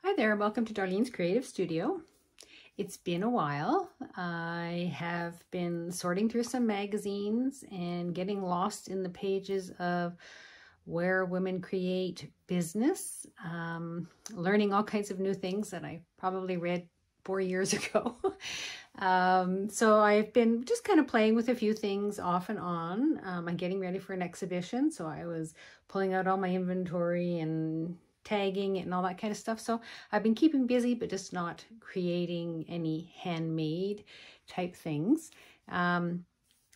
Hi there, welcome to Darlene's Creative Studio. It's been a while. I have been sorting through some magazines and getting lost in the pages of where women create business, learning all kinds of new things that I probably read 4 years ago. So I've been just kind of playing with a few things off and on. I'm getting ready for an exhibition, so I was pulling out all my inventory and tagging it and all that kind of stuff. So I've been keeping busy, but just not creating any handmade type things. Some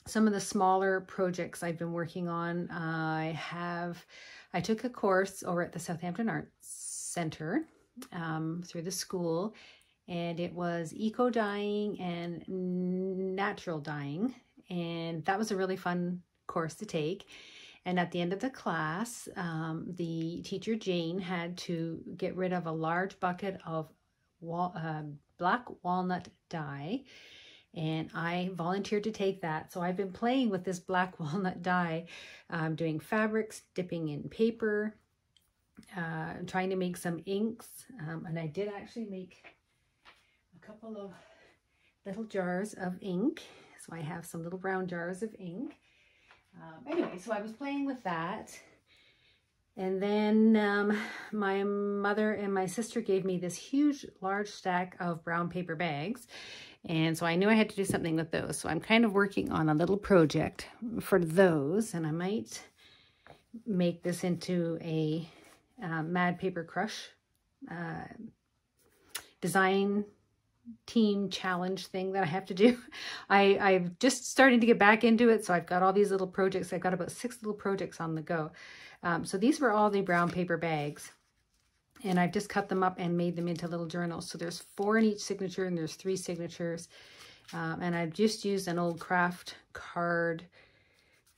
of the smaller projects I've been working on, I took a course over at the Southampton Arts Center through the school, and it was eco dyeing and natural dyeing, and that was a really fun course to take. And at the end of the class, the teacher, Jane, had to get rid of a large bucket of black walnut dye. And I volunteered to take that. So I've been playing with this black walnut dye, doing fabrics, dipping in paper, trying to make some inks. And I did actually make a couple of little jars of ink. So I have some little brown jars of ink. Anyway, so I was playing with that, and then my mother and my sister gave me this huge large stack of brown paper bags, and so I knew I had to do something with those. So I'm kind of working on a little project for those, and I might make this into a MadPaperCrush design team challenge thing that I have to do. I'm just starting to get back into it, so I've got all these little projects. I've got about 6 little projects on the go. So these were all the brown paper bags, and I've just cut them up and made them into little journals. So there's 4 in each signature, and there's 3 signatures. And I've just used an old craft card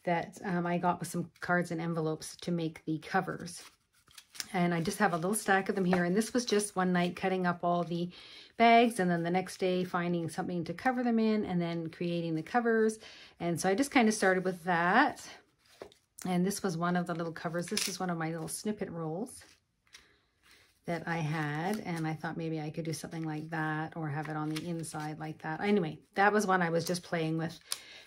that I got with some cards and envelopes to make the covers. And I just have a little stack of them here. And this was just one night cutting up all the bags, and then the next day finding something to cover them in, and then creating the covers. And so I just kind of started with that. And this was one of the little covers. This is one of my little snippet rolls that I had, and I thought maybe I could do something like that or have it on the inside like that. Anyway, that was one I was just playing with.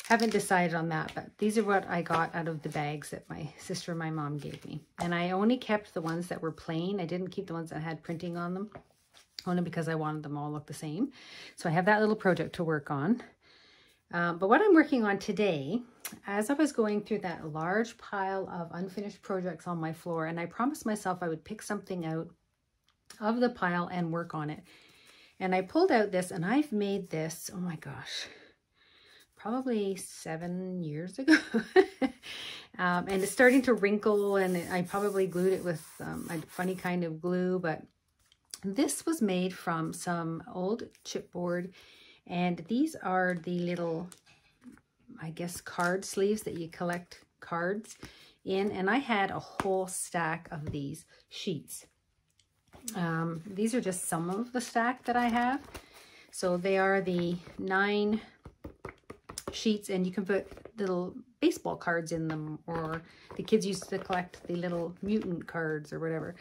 Haven't decided on that, but these are what I got out of the bags that my sister and my mom gave me. And I only kept the ones that were plain. I didn't keep the ones that had printing on them, only because I wanted them all to look the same. So I have that little project to work on. But what I'm working on today, as I was going through that large pile of unfinished projects on my floor, and I promised myself I would pick something out of the pile and work on it. And I pulled out this, and I've made this, oh my gosh, probably 7 years ago. And it's starting to wrinkle, and I probably glued it with a funny kind of glue, but this was made from some old chipboard, and these are the little, I guess, card sleeves that you collect cards in, and I had a whole stack of these sheets. These are just some of the stack that I have. So they are the 9 sheets, and you can put little baseball cards in them, or the kids used to collect the little mutant cards or whatever.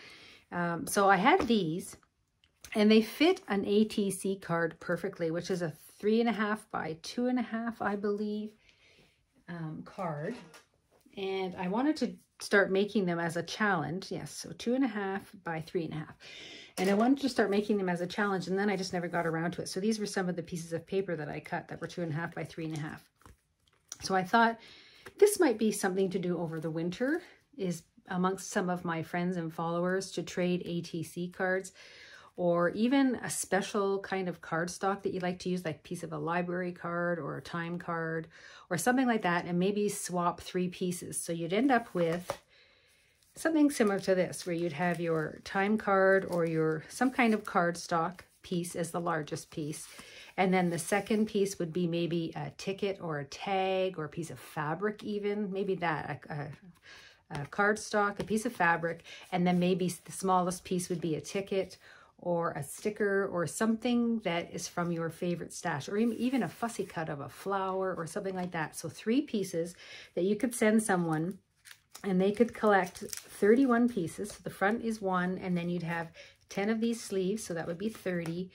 So I had these, and they fit an ATC card perfectly, which is a 3.5 by 2.5, I believe, card. And I wanted to start making them as a challenge. Yes, so 2.5 by 3.5. And I wanted to start making them as a challenge, and then I just never got around to it. So these were some of the pieces of paper that I cut that were 2.5 by 3.5. So I thought this might be something to do over the winter, is amongst some of my friends and followers, to trade ATC cards, or even a special kind of cardstock that you like to use, like a piece of a library card or a time card or something like that, and maybe swap 3 pieces. So you'd end up with something similar to this, where you'd have your time card or your some kind of cardstock piece as the largest piece. And then the second piece would be maybe a ticket or a tag or a piece of fabric even, maybe that, a cardstock, a piece of fabric, and then maybe the smallest piece would be a ticket or a sticker or something that is from your favorite stash, or even a fussy cut of a flower or something like that. So 3 pieces that you could send someone, and they could collect 31 pieces. So the front is 1, and then you'd have 10 of these sleeves, so that would be 30,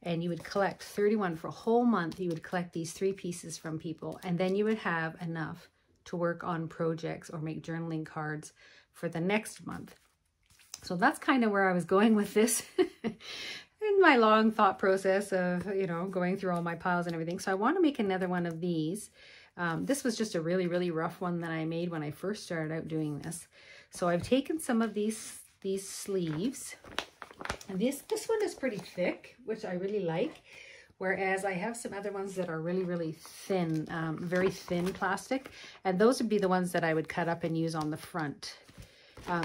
and you would collect 31 for a whole month. You would collect these 3 pieces from people, and then you would have enough to work on projects or make journaling cards for the next month. So that's kind of where I was going with this in my long thought process of, you know, going through all my piles and everything. So I want to make another one of these. This was just a really, really rough one that I made when I first started out doing this. So I've taken some of these sleeves, and this one is pretty thick, which I really like. Whereas I have some other ones that are really, really thin, very thin plastic. And those would be the ones that I would cut up and use on the front.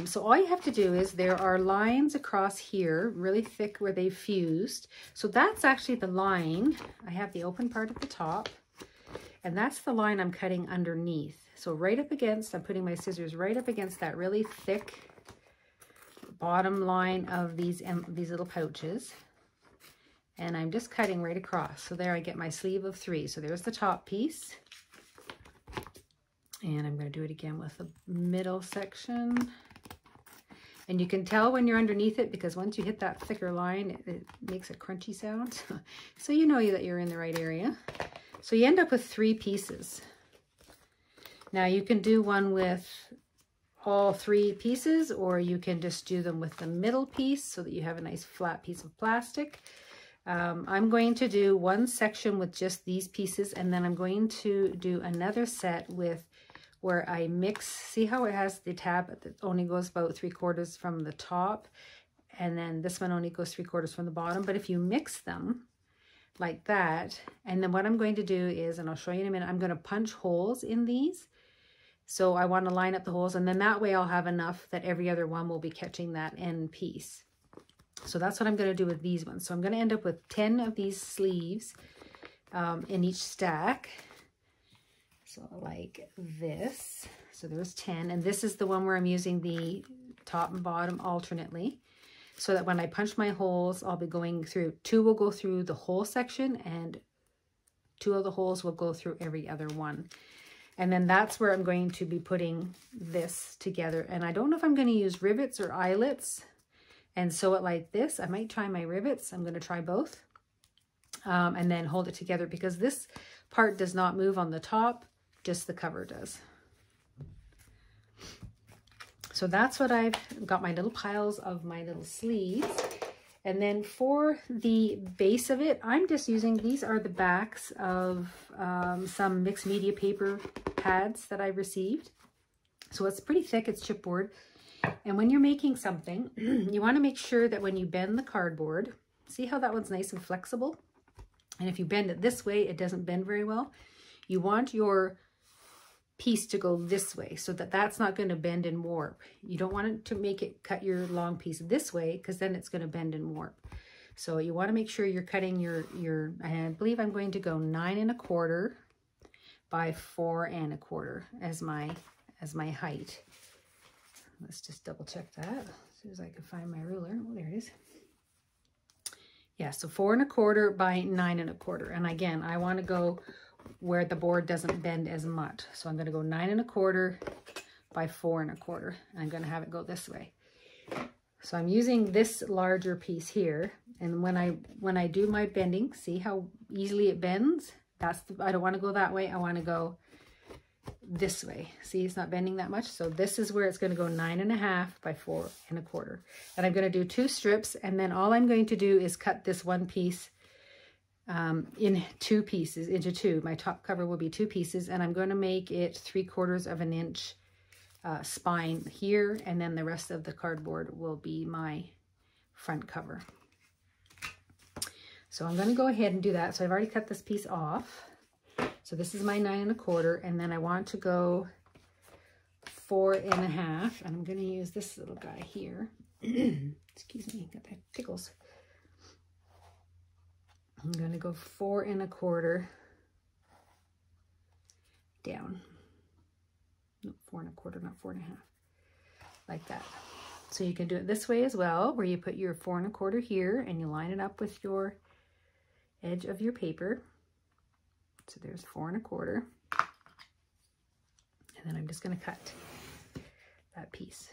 So all you have to do is, there are lines across here, really thick where they've fused. So that's actually the line. I have the open part at the top, and that's the line I'm cutting underneath. So right up against, I'm putting my scissors right up against that really thick bottom line of these little pouches. And I'm just cutting right across. So there I get my sleeve of 3. So there's the top piece. And I'm going to do it again with the middle section. And you can tell when you're underneath it, because once you hit that thicker line, it makes a crunchy sound. So you know that you're in the right area. So you end up with 3 pieces. Now you can do one with all 3 pieces, or you can just do them with the middle piece so that you have a nice flat piece of plastic. I'm going to do one section with just these pieces, and then I'm going to do another set with where I mix. See how it has the tab that only goes about 3/4 from the top, and then this one only goes 3/4 from the bottom. But if you mix them like that, and then what I'm going to do is, and I'll show you in a minute, I'm going to punch holes in these. So I want to line up the holes, and then that way I'll have enough that every other one will be catching that end piece. So that's what I'm going to do with these ones. So I'm going to end up with 10 of these sleeves in each stack. So like this. So there's 10. And this is the one where I'm using the top and bottom alternately. So that when I punch my holes, I'll be going through, 2 will go through the whole section, and 2 of the holes will go through every other one. And then that's where I'm going to be putting this together. And I don't know if I'm going to use rivets or eyelets and sew it like this. I might try my rivets. I'm going to try both. And then hold it together, because this part does not move on the top, just the cover does. So that's what I've got, my little piles of my little sleeves. And then for the base of it, I'm just using, these are the backs of some mixed media paper pads that I received. So it's pretty thick, it's chipboard. And when you're making something, you want to make sure that when you bend the cardboard, see how that one's nice and flexible? And if you bend it this way, it doesn't bend very well. You want your piece to go this way so that that's not going to bend and warp. You don't want it to make it cut your long piece this way, because then it's going to bend and warp. So you want to make sure you're cutting your I believe I'm going to go 9 1/4 by 4 1/4 as my height. Let's just double check that as soon as I can find my ruler. Oh, there it is. Yeah, so 4 1/4 by 9 1/4. And again, I want to go where the board doesn't bend as much. So I'm going to go 9 1/4 by 4 1/4. And I'm going to have it go this way. So I'm using this larger piece here. And when I do my bending, see how easily it bends? I don't want to go that way. I want to go this way. See, it's not bending that much. So this is where it's going to go 9 1/2 by 4 1/4. And I'm going to do 2 strips. And then all I'm going to do is cut this one piece in 2 pieces, into 2. My top cover will be 2 pieces, and I'm going to make it 3/4 of an inch spine here, and then the rest of the cardboard will be my front cover. So I'm going to go ahead and do that. So I've already cut this piece off. So this is my 9 1/4, and then I want to go 4 1/2, and I'm going to use this little guy here. Excuse me, got that tickles. I'm going to go 4 1/4 down. No, 4 1/4, not 4 1/2. Like that. So you can do it this way as well, where you put your 4 1/4 here and you line it up with your edge of your paper. So there's 4 1/4. And then I'm just going to cut that piece.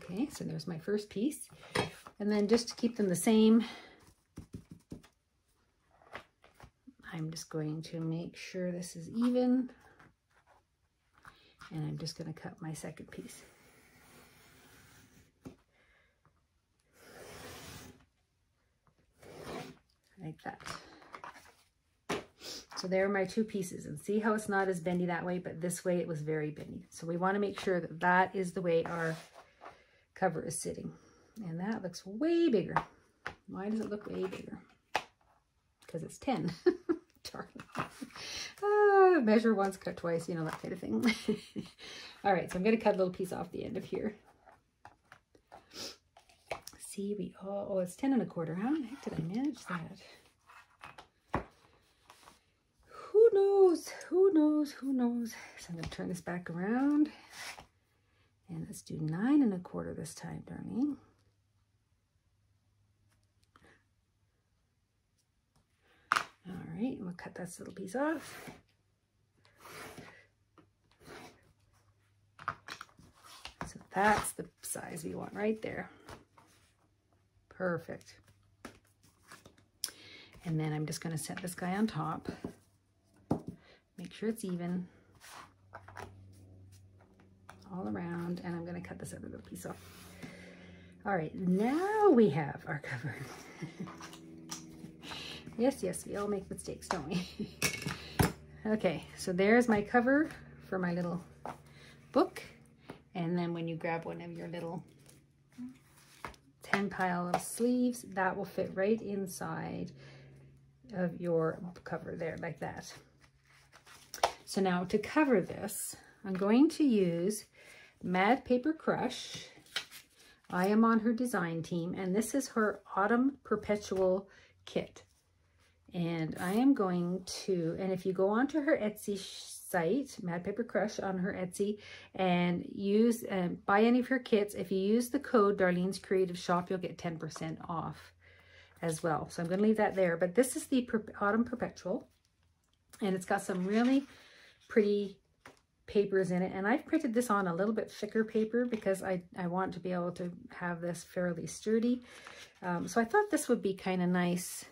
Okay, so there's my first piece. And then just to keep them the same, I'm just going to make sure this is even. And I'm just going to cut my second piece. Like that. So there are my two pieces, and see how it's not as bendy that way, but this way it was very bendy. So we want to make sure that that is the way our cover is sitting. And that looks way bigger. Why does it look way bigger? Because it's 10. Darn. Measure once, cut twice, you know, that kind of thing. All right, so I'm going to cut a little piece off the end of here. See, oh, it's 10 1/4. How the heck did I manage that? Who knows? Who knows? Who knows? So I'm going to turn this back around. And let's do 9 1/4 this time, Darlene. All right, we'll cut that little piece off. So that's the size we want right there. Perfect. And then I'm just going to set this guy on top. Make sure it's even all around, and I'm going to cut this other little piece off. All right, now we have our cover. Yes, yes, we all make mistakes, don't we? Okay, so there's my cover for my little book. And then when you grab one of your little 10 pile of sleeves, that will fit right inside of your cover there, like that. So now to cover this, I'm going to use MadPaperCrush. I am on her design team, and this is her Autumn Perpetual Kit. And I am going to, and if you go onto her Etsy site, MadPaperCrush on her Etsy, and use, buy any of her kits, if you use the code Darlene's Creative Shop, you'll get 10% off as well. So I'm going to leave that there. But this is the Autumn Perpetual, and it's got some really pretty papers in it. And I've printed this on a little bit thicker paper because I want to be able to have this fairly sturdy. So I thought this would be kind of nice,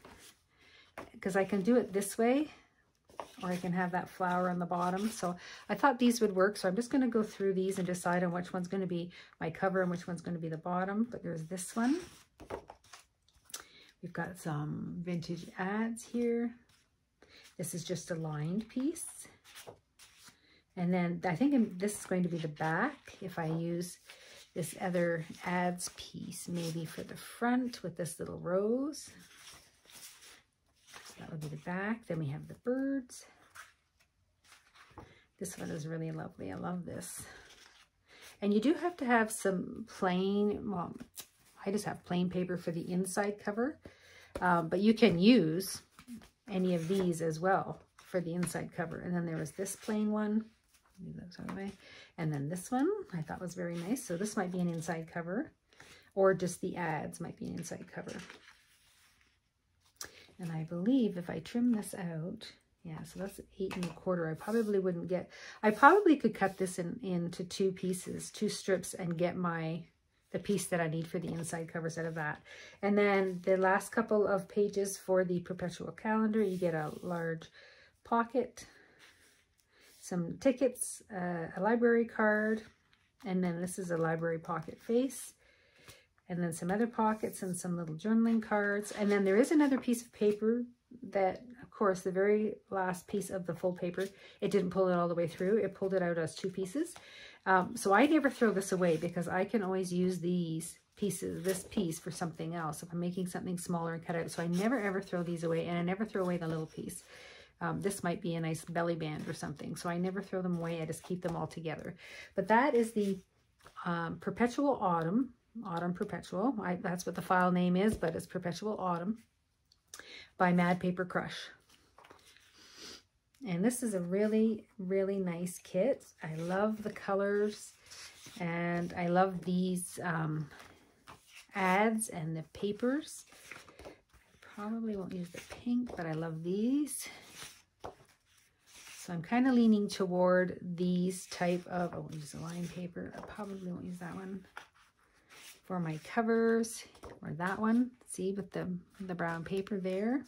because I can do it this way, or I can have that flower on the bottom. So I thought these would work. So I'm just going to go through these and decide on which one's going to be my cover and which one's going to be the bottom. But there's this one. We've got some vintage ads here. This is just a lined piece. And then I think this is going to be the back if I use this other ads piece, maybe for the front with this little rose. That would be the back. Then we have the birds. This one is really lovely. I love this. And you do have to have some plain, well, I just have plain paper for the inside cover. But you can use any of these as well for the inside cover. And then there was this plain one. Move that sort of way. And then this one I thought was very nice. So this might be an inside cover, or just the ads might be an inside cover. And I believe if I trim this out, yeah, so that's 8 1/4. I probably wouldn't get, I probably could cut this into 2 pieces, 2 strips, and get the piece that I need for the inside covers out of that. And then the last couple of pages for the perpetual calendar, you get a large pocket, some tickets, a library card, and then this is a library pocket face. And then some other pockets and some little journaling cards. And then there is another piece of paper that, of course, the very last piece of the full paper, it didn't pull it all the way through. It pulled it out as 2 pieces. So I never throw this away because I can always use these pieces, this piece, for something else if I'm making something smaller and cut out. So I never ever throw these away, and I never throw away the little piece. This might be a nice belly band or something. So I never throw them away. I just keep them all together. But that is the Perpetual Autumn Perpetual. That's what the file name is, but it's Perpetual Autumn by MadPaperCrush. And this is a really, really nice kit. I love the colors, and I love these ads and the papers. I probably won't use the pink, but I love these. So I'm kind of leaning toward these type of, I won't use the lined paper. I probably won't use that one. for my covers, or that one, see, with the brown paper there.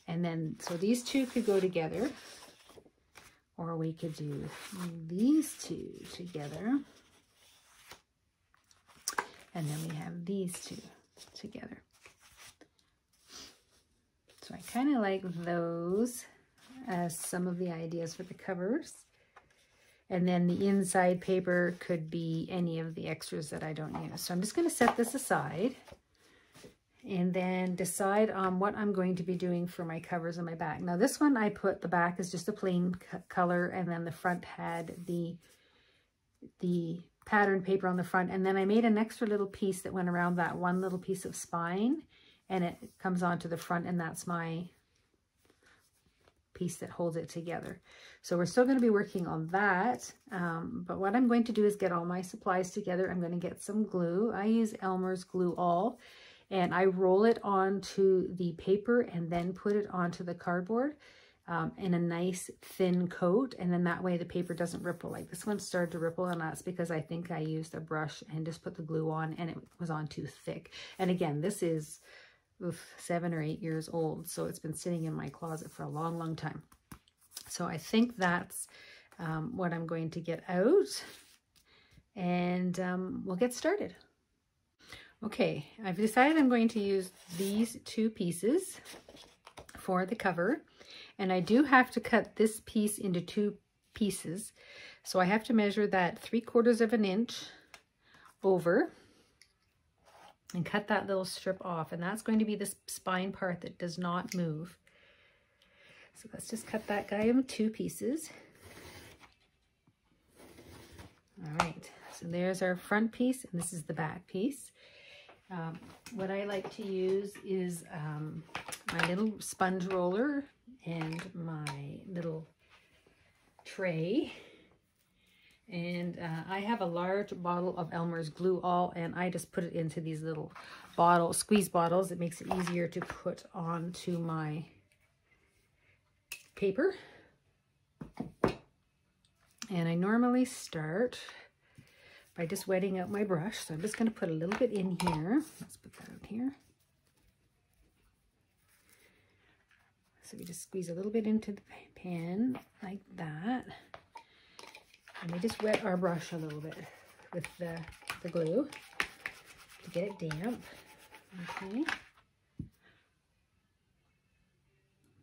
And then, so these two could go together, or we could do these two together. And then we have these two together. So I kind of like those as some of the ideas for the covers. And then the inside paper could be any of the extras that I don't use. So I'm just going to set this aside and then decide on what I'm going to be doing for my covers and my back. Now this one, I put the back is just a plain color, and then the front had the pattern paper on the front. And then I made an extra little piece that went around that one little piece of spine, and it comes onto the front, and that's my piece that holds it together. So we're still going to be working on that, but what I'm going to do is get all my supplies together. I'm going to get some glue. I use Elmer's Glue All, and I roll it onto the paper and then put it onto the cardboard in a nice thin coat, and then that way the paper doesn't ripple. Like this one started to ripple, and that's because I think I used a brush and just put the glue on and it was on too thick. And again, this is 7 or 8 years old, so it's been sitting in my closet for a long time. So I think that's what I'm going to get out, and we'll get started. Okay, I've decided I'm going to use these two pieces for the cover, and I do have to cut this piece into 2 pieces. So I have to measure that 3/4 of an inch over and cut that little strip off, and that's going to be the spine part that does not move. So let's just cut that guy in 2 pieces. All right, so there's our front piece, and this is the back piece. What I like to use is my little sponge roller and my little tray. And I have a large bottle of Elmer's Glue All, and I just put it into these little squeeze bottles. It makes it easier to put onto my paper. And I normally start by just wetting out my brush. So I'm just going to put a little bit in here. Let's put that out here. So we just squeeze a little bit into the pan like that. And we just wet our brush a little bit with the glue to get it damp. Okay.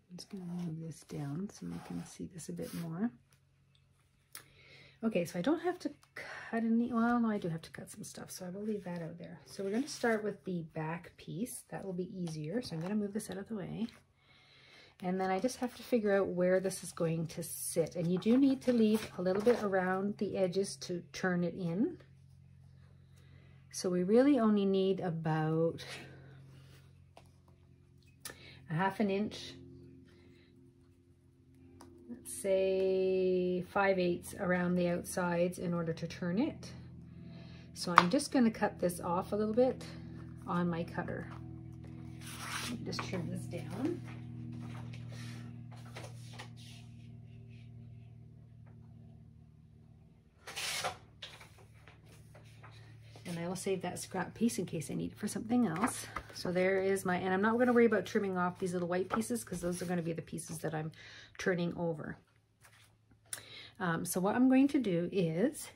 I'm just going to move this down so you can see this a bit more. Okay, so I don't have to cut any, well, no, I do have to cut some stuff, so I will leave that out there. So we're going to start with the back piece. That will be easier, so I'm going to move this out of the way. And then I just have to figure out where this is going to sit. And you do need to leave a little bit around the edges to turn it in. So we really only need about a 1/2 inch, let's say 5/8 around the outsides in order to turn it. So I'm just going to cut this off a little bit on my cutter. Let me just trim this down. And I will save that scrap piece in case I need it for something else. So there is my, and I'm not going to worry about trimming off these little white pieces because those are going to be the pieces that I'm turning over. So what I'm going to do is,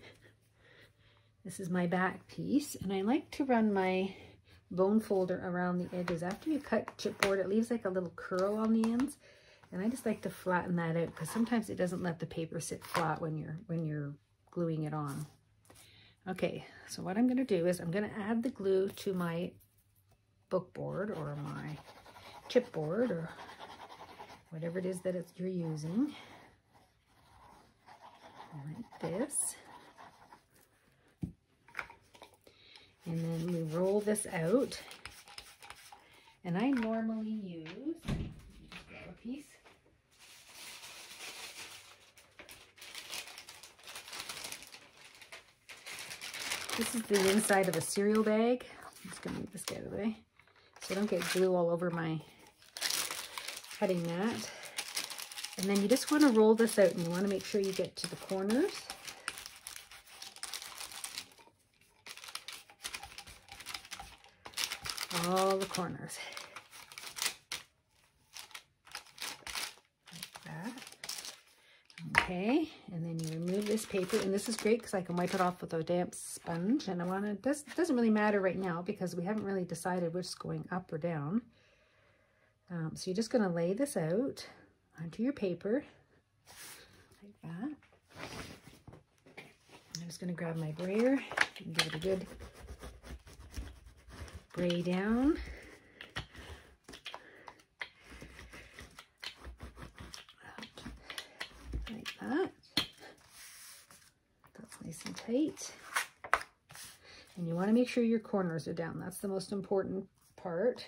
this is my back piece, and I like to run my bone folder around the edges. After you cut chipboard, it leaves like a little curl on the ends, and I just like to flatten that out because sometimes it doesn't let the paper sit flat when you're gluing it on. Okay, so what I'm going to do is I'm going to add the glue to my book board or my chipboard or whatever it is that you're using, like this. And then we roll this out. And I normally use, just grab a piece. This is the inside of a cereal bag. I'm just going to move this out of the way so I don't get glue all over my cutting mat. And then you just want to roll this out, and you want to make sure you get to the corners. all the corners. Like that. Okay, and then you remove this paper, and this is great because I can wipe it off with a damp sponge, and I want to, this doesn't really matter right now because we haven't really decided which is going up or down. So you're just going to lay this out onto your paper, like that. I'm just going to grab my brayer and give it a good bray down. Like that. That's nice and tight. And you want to make sure your corners are down. That's the most important part.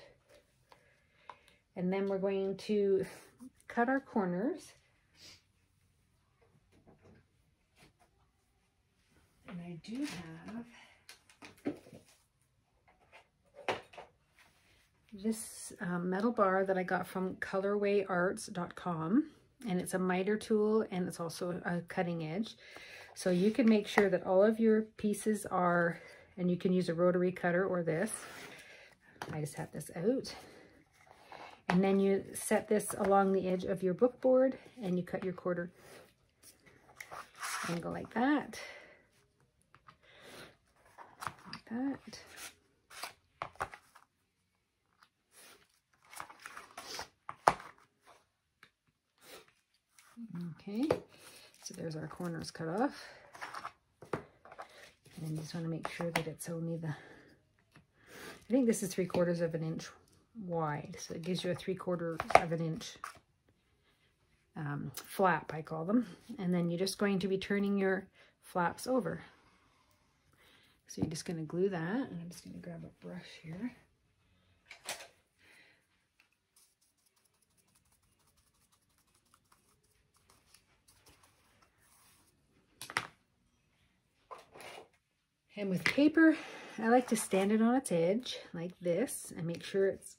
And then we're going to cut our corners. And I do have this metal bar that I got from colorwayarts.com, and it's a miter tool, and it's also a cutting edge. So you can make sure that all of your pieces are, and you can use a rotary cutter or this. I just have this out. And then you set this along the edge of your book board, and you cut your quarter and go like that. Like that. Okay, so there's our corners cut off. And you just want to make sure that it's only the, I think this is 3/4 of an inch wide, so it gives you a 3/4 of an inch flap, I call them. And then you're just going to be turning your flaps over. So you're just going to glue that, and I'm just going to grab a brush here. And with paper, I like to stand it on its edge like this and make sure it's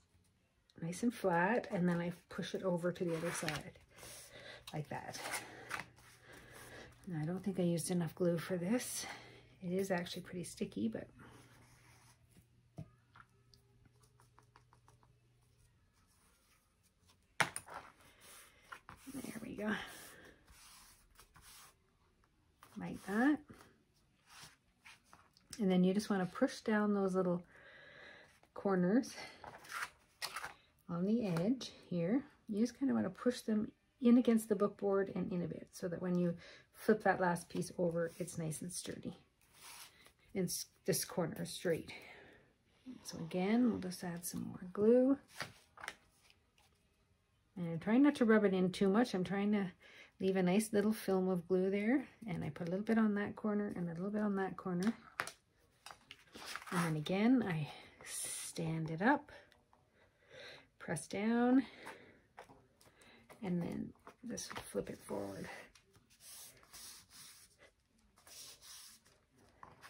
nice and flat, and then I push it over to the other side like that. And I don't think I used enough glue for this. It is actually pretty sticky, but there we go. Like that. And then you just want to push down those little corners on the edge here. You just kind of want to push them in against the book board and in a bit, so that when you flip that last piece over, it's nice and sturdy. And this corner is straight. So again, we'll just add some more glue. And I'm trying not to rub it in too much. I'm trying to leave a nice little film of glue there. And I put a little bit on that corner and a little bit on that corner. And then again, I stand it up, press down, and then just flip it forward.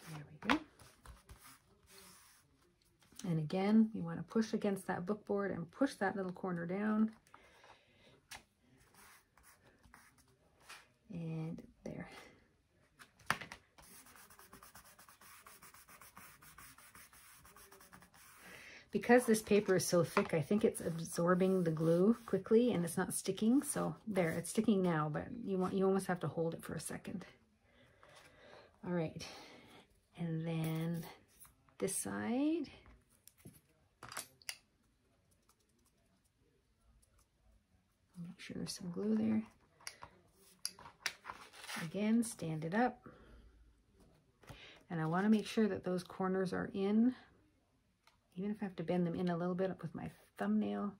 There we go. And again, you want to push against that book board and push that little corner down. And there. Because this paper is so thick, I think it's absorbing the glue quickly and it's not sticking. So there, it's sticking now, but you almost have to hold it for a second. All right, and then this side. Make sure there's some glue there. Again, stand it up. And I want to make sure that those corners are in. Even if I have to bend them in a little bit with my thumbnail,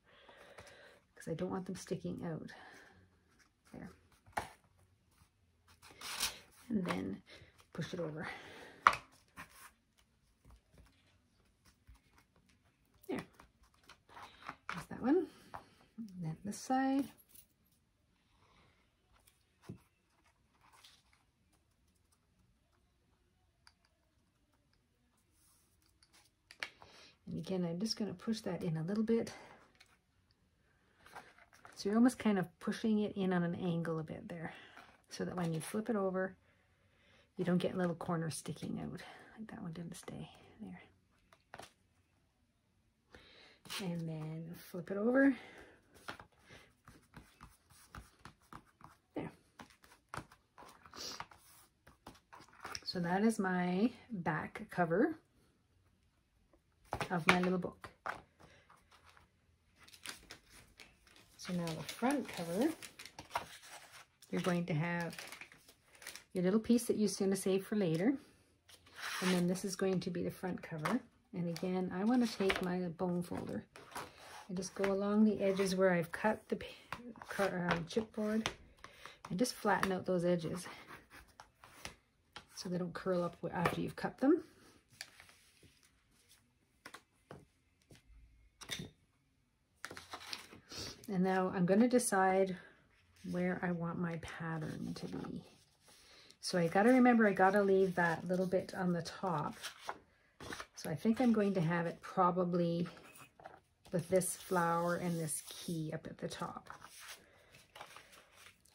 because I don't want them sticking out. There. And then push it over. There. There's that one. And then this side. And again, I'm just going to push that in a little bit. So you're almost kind of pushing it in on an angle a bit there, so that when you flip it over, you don't get little corners sticking out. Like that one didn't stay there. And then flip it over. There. So that is my back cover of my little book. So now the front cover, you're going to have your little piece that you're going to save for later. And then this is going to be the front cover. And again, I want to take my bone folder and just go along the edges where I've cut the chipboard and just flatten out those edges so they don't curl up after you've cut them. And now I'm going to decide where I want my pattern to be. So I got to remember, I got to leave that little bit on the top. So I think I'm going to have it probably with this flower and this key up at the top.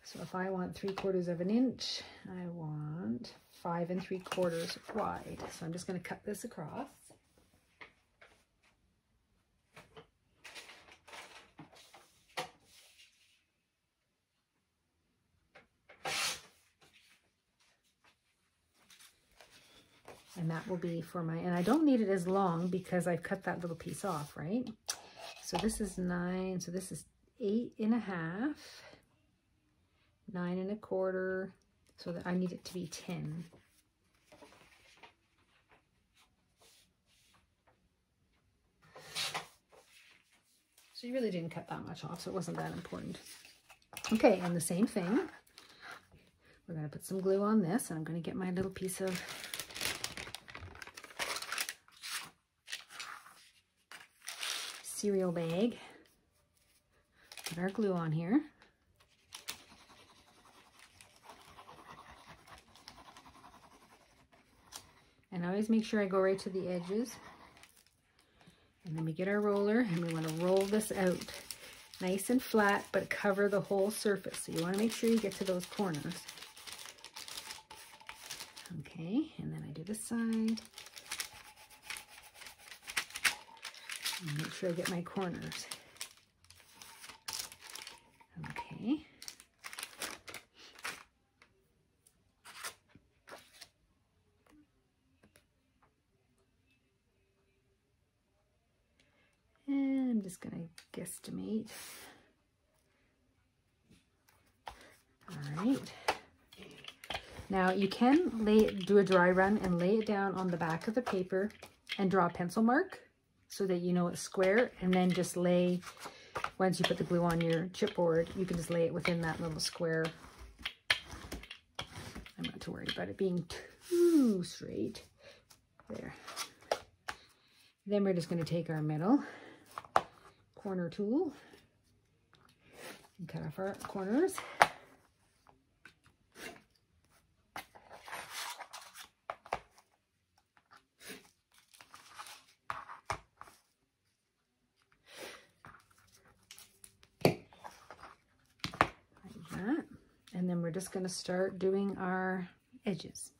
So if I want 3/4 of an inch, I want 5 3/4 wide. So I'm just going to cut this across. And that will be for my, and I don't need it as long because I've cut that little piece off, right? So this is 9, so this is 8 1/2, 9 1/4, so that I need it to be 10. So you really didn't cut that much off, so it wasn't that important. Okay, and the same thing, we're going to put some glue on this, and I'm going to get my little piece of cereal bag, put our glue on here, and I always make sure I go right to the edges. And then we get our roller and we want to roll this out nice and flat but cover the whole surface, so you want to make sure you get to those corners. Okay, and then I do this side. And make sure I get my corners. Okay. And I'm just going to guesstimate. All right. Now you can do a dry run and lay it down on the back of the paper and draw a pencil mark, so that you know it's square, and then just lay, once you put the glue on your chipboard, you can just lay it within that little square. I'm not too worried about it being too straight. There. Then we're just going to take our middle corner tool and cut off our corners. And then we're just going to start doing our edges.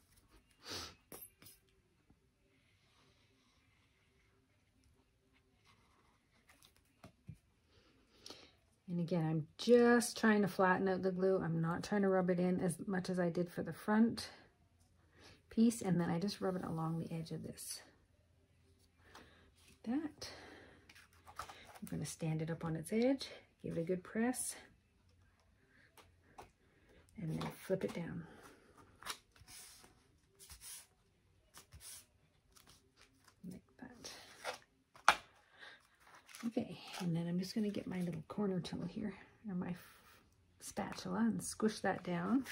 And again, I'm just trying to flatten out the glue. I'm not trying to rub it in as much as I did for the front piece. And then I just rub it along the edge of this. Like that. I'm going to stand it up on its edge, give it a good press, and then flip it down. Like that. Okay, and then I'm just going to get my little corner tool here, or my spatula, and squish that down.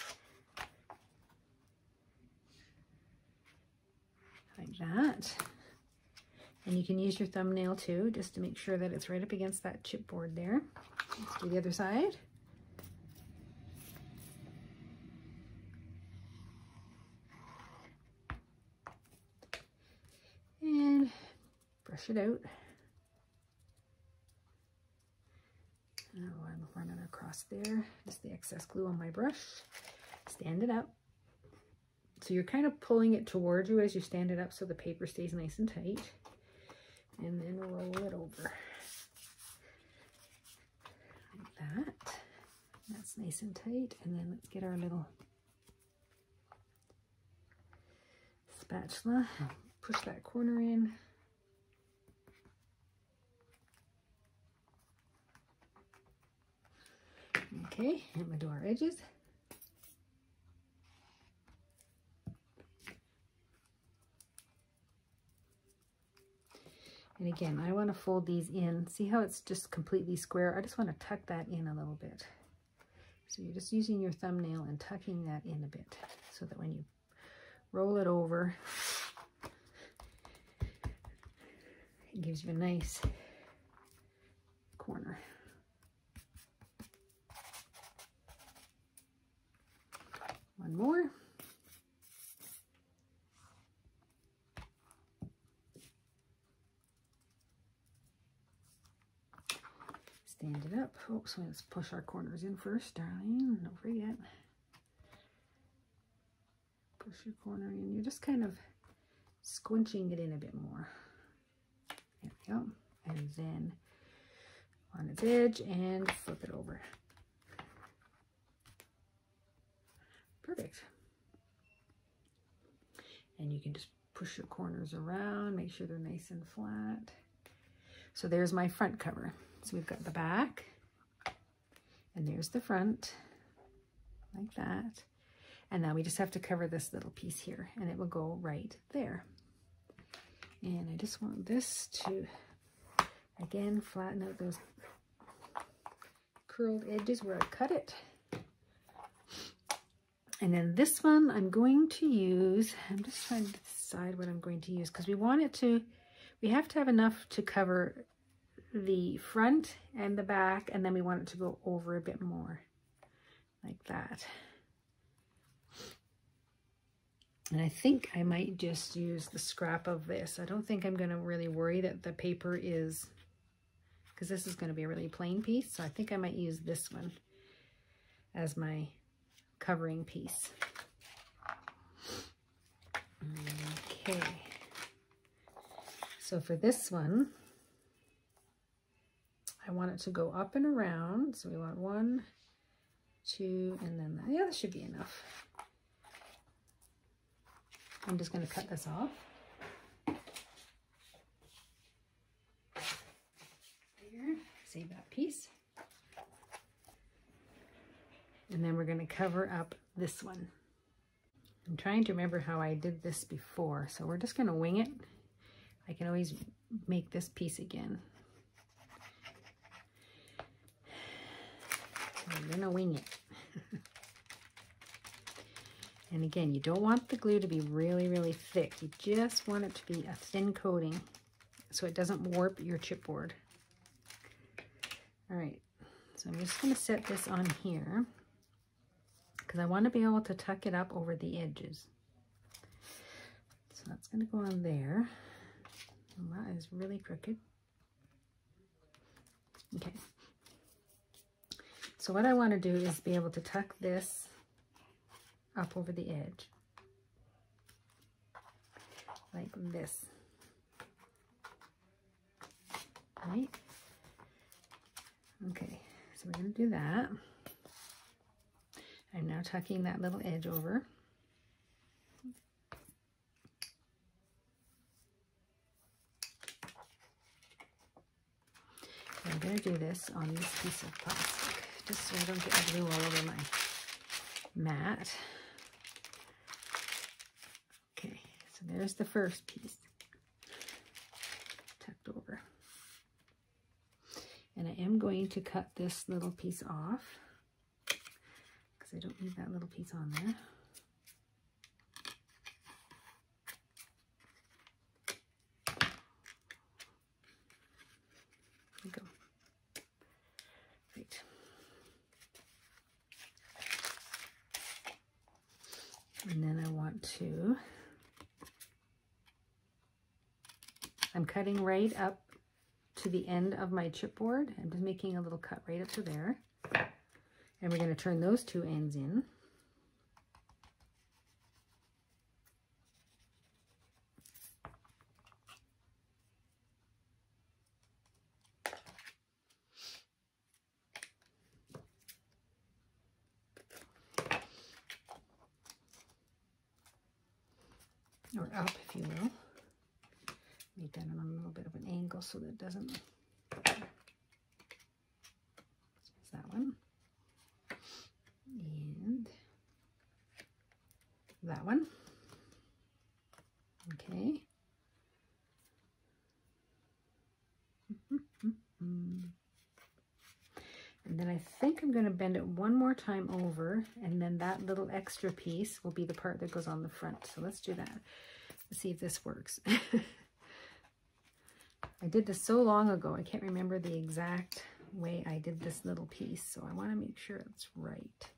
Like that. And you can use your thumbnail too, just to make sure that it's right up against that chipboard there. Let's do the other side. And brush it out. Now I'm running across there, just the excess glue on my brush. Stand it up. So you're kind of pulling it towards you as you stand it up so the paper stays nice and tight. And then roll it over. that. That's nice and tight. And then let's get our little spatula. Push that corner in. Okay, and we'll do our edges. And again, I want to fold these in. See how it's just completely square? I just want to tuck that in a little bit. So you're just using your thumbnail and tucking that in a bit so that when you roll it over, it gives you a nice corner. One more. Stand it up. Oh, so let's push our corners in first, Darlene. Don't forget. Push your corner in. You're just kind of squinching it in a bit more. There we go. And then on its edge and flip it over. Perfect. And you can just push your corners around, make sure they're nice and flat. So there's my front cover. So we've got the back, and there's the front, like that. And now we just have to cover this little piece here, and it will go right there. And I just want this to, again, flatten out those curled edges where I cut it. And then this one I'm going to use, I'm just trying to decide what I'm going to use, because we want it to, we have to have enough to cover the front and the back, and then we want it to go over a bit more, like that. And I think I might just use the scrap of this. I don't think I'm going to really worry that the paper is, because this is going to be a really plain piece, so I think I might use this one as my covering piece. Okay, so for this one, I want it to go up and around. So we want 1, 2, and then yeah, that should be enough. I'm just going to cut this off. There, save that piece. And then we're going to cover up this one. I'm trying to remember how I did this before, so we're just going to wing it. I can always make this piece again. So we're going to wing it. And again, you don't want the glue to be really, really thick. You just want it to be a thin coating so it doesn't warp your chipboard. All right, so I'm just going to set this on here because I want to be able to tuck it up over the edges. So that's going to go on there. And that is really crooked. Okay. So what I want to do is be able to tuck this up over the edge, like this, right? Okay, so we're going to do that. I'm now tucking that little edge over. I'm going to do this on this piece of plastic, just so I don't get the glue all over my mat. Okay, so there's the first piece tucked over. And I am going to cut this little piece off because I don't need that little piece on there. There we go. Right. And then I want to, I'm cutting right up to the end of my chipboard. I'm just making a little cut right up to there. And we're going to turn those two ends in. up, if you will. Make that on a little bit of an angle so that it doesn't. There's that one. And that one. Okay. And then I think I'm going to bend it one more time over, and then that little extra piece will be the part that goes on the front. So let's do that. Let's see if this works. I did this so long ago, I can't remember the exact way I did this little piece, so I want to make sure it's right.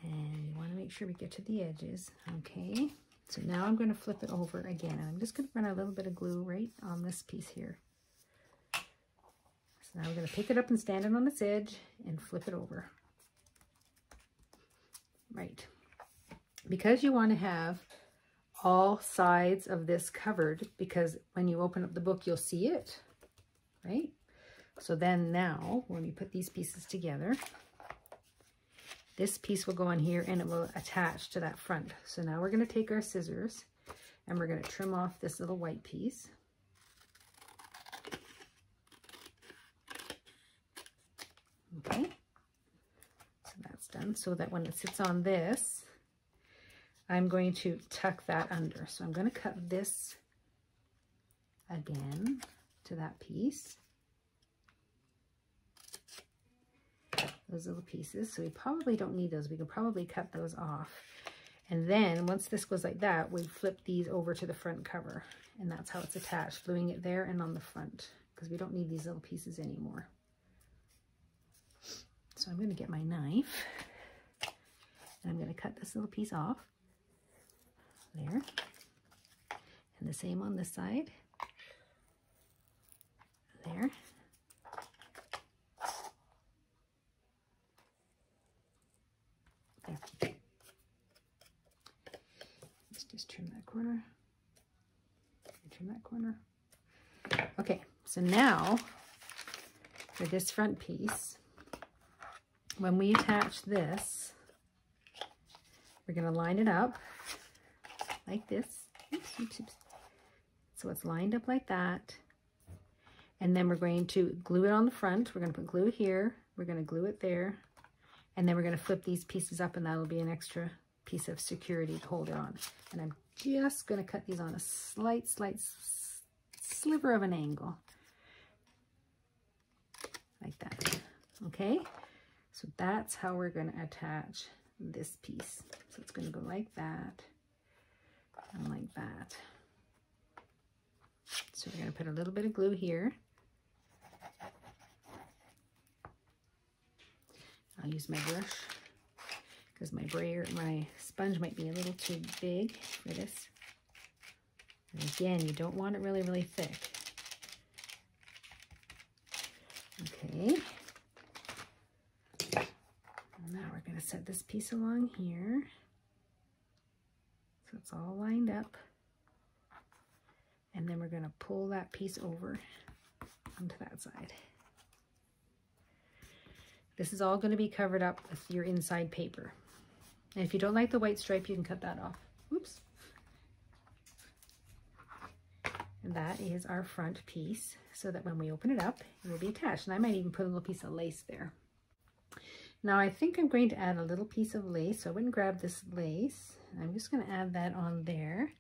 And we want to make sure we get to the edges. Okay, so now I'm going to flip it over again, and I'm just going to run a little bit of glue right on this piece here. So now we're going to pick it up and stand it on its edge and flip it over. Right. Because you want to have all sides of this covered, because when you open up the book, you'll see it, right? So then now, when we put these pieces together, this piece will go on here and it will attach to that front. So now we're going to take our scissors and we're going to trim off this little white piece. Okay, so that's done. So that when it sits on this, I'm going to tuck that under. So I'm going to cut this again to that piece. Those little pieces. So we probably don't need those. We can probably cut those off. And then once this goes like that, we flip these over to the front cover. And that's how it's attached, gluing it there and on the front, because we don't need these little pieces anymore. So I'm going to get my knife and I'm going to cut this little piece off there, and the same on this side there. There. Let's just trim that corner. Trim that corner. Okay, so now for this front piece, when we attach this, we're going to line it up like this. Oops, oops, oops. So it's lined up like that. And then we're going to glue it on the front. We're going to put glue here. We're going to glue it there. And then we're going to flip these pieces up, and that'll be an extra piece of security to hold it on. And I'm just going to cut these on a slight sliver of an angle. Like that. Okay? So that's how we're going to attach this piece. So it's going to go like that and like that. So we're going to put a little bit of glue here. I'll use my brush because my sponge might be a little too big for this. And again, you don't want it really, really thick. Okay. Now we're going to set this piece along here. So it's all lined up. And then we're going to pull that piece over onto that side. This is all going to be covered up with your inside paper. And if you don't like the white stripe, you can cut that off. Oops. And that is our front piece, so that when we open it up, it will be attached. And I might even put a little piece of lace there. Now I think I'm going to add a little piece of lace. So I went and grabbed this lace. I'm just going to add that on there.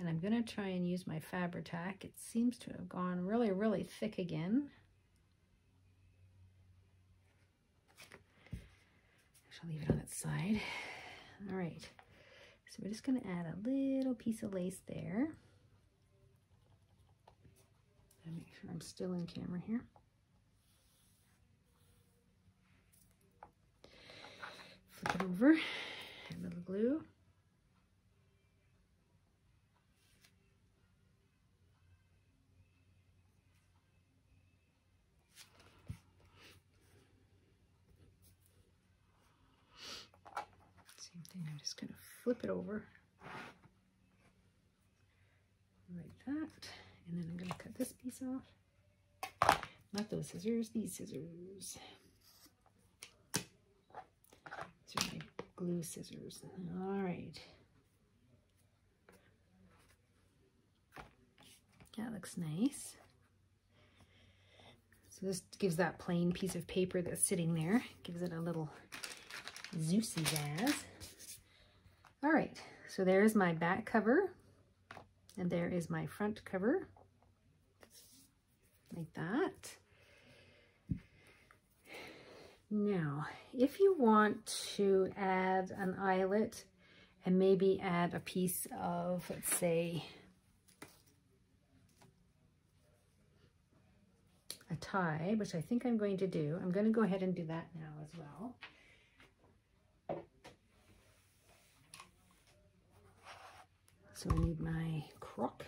And I'm going to try and use my Fabri-Tac. It seems to have gone really, really thick again. I'll leave it on its side. All right. So we're just going to add a little piece of lace there. And make sure I'm still in camera here. Flip it over. Add a little glue. I'm just going to flip it over like that, and then I'm going to cut this piece off. Not those scissors, these scissors. These are my glue scissors. All right. That looks nice. So this gives that plain piece of paper that's sitting there, gives it a little Zeusy jazz. All right, so there's my back cover, and there is my front cover, like that. Now, if you want to add an eyelet and maybe add a piece of, let's say, a tie, which I think I'm going to do. I'm going to go ahead and do that now as well. So I need my crook.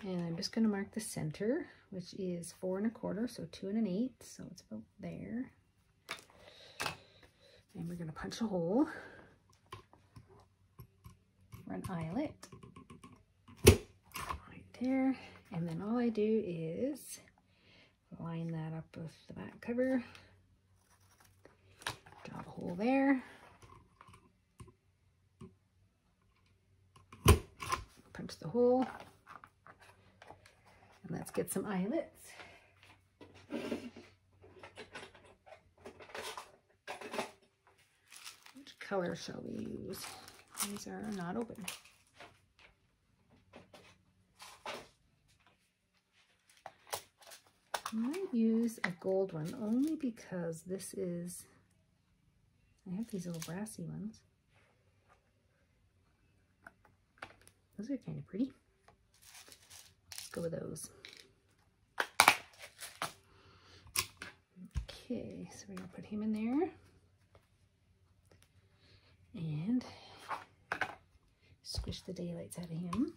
And I'm just going to mark the center, which is 4 1/4, so 2 1/8, so it's about there. And we're going to punch a hole for an eyelet. There, and then all I do is line that up with the back cover, draw a hole there, punch the hole, and let's get some eyelets. Which color shall we use? These are not open. I might use a gold one only because this is, I have these little brassy ones. Those are kind of pretty. Let's go with those. Okay, so we're going to put him in there. And squish the daylights out of him.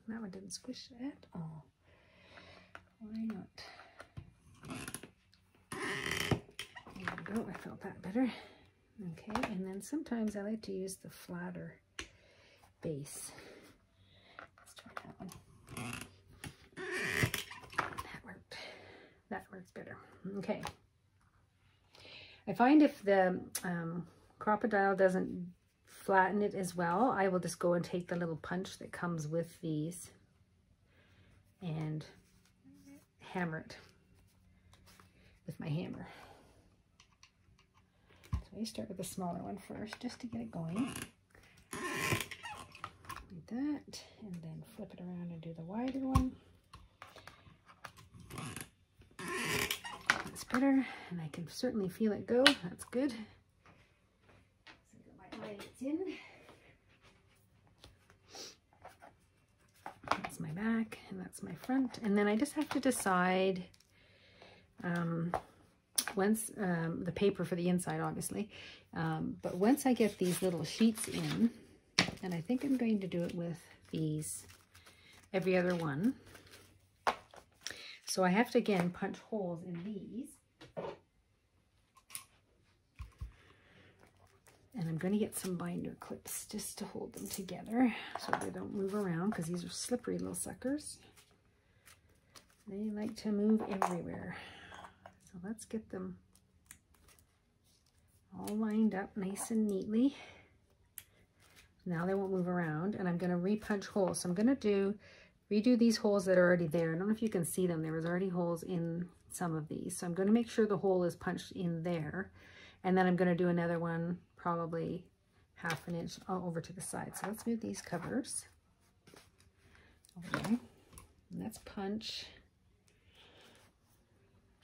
That one didn't squish at all. Why not? There we go. I felt that better. Okay, and then sometimes I like to use the flatter base. Let's try that one. That worked. That works better. Okay. I find if the crocodile doesn't flatten it as well, I will just go and take the little punch that comes with these and hammer it with my hammer. So I start with the smaller one first just to get it going. Like that, and then flip it around and do the wider one. That's better, and I can certainly feel it go. That's good. In. That's my back and that's my front, and then I just have to decide once the paper for the inside obviously, but once I get these little sheets in, and I think I'm going to do it with these every other one, so I have to again punch holes in these. And I'm going to get some binder clips just to hold them together so they don't move around, because these are slippery little suckers. They like to move everywhere. So let's get them all lined up nice and neatly. Now they won't move around, and I'm going to re-punch holes. So I'm going to redo these holes that are already there. I don't know if you can see them. There was already holes in some of these. So I'm going to make sure the hole is punched in there. And then I'm going to do another one, probably 1/2 inch over to the side. So let's move these covers over there. And let's punch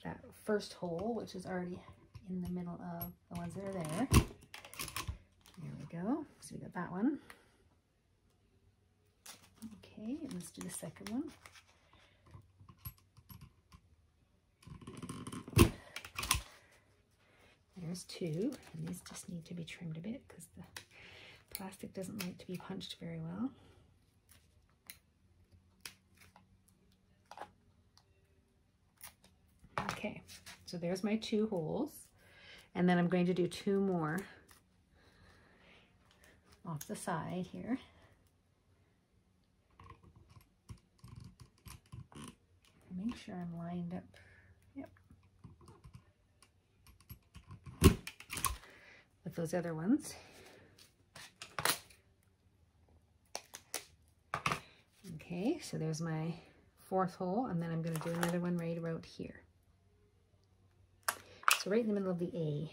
that first hole, which is already in the middle of the ones that are there. There we go. So we got that one. Okay, and let's do the second one. There's 2, and these just need to be trimmed a bit because the plastic doesn't like to be punched very well. Okay, so there's my 2 holes, and then I'm going to do 2 more off the side here. Make sure I'm lined up. Yep. those other ones. Okay, so there's my 4th hole, and then I'm going to do another one right about here. So right in the middle of the A.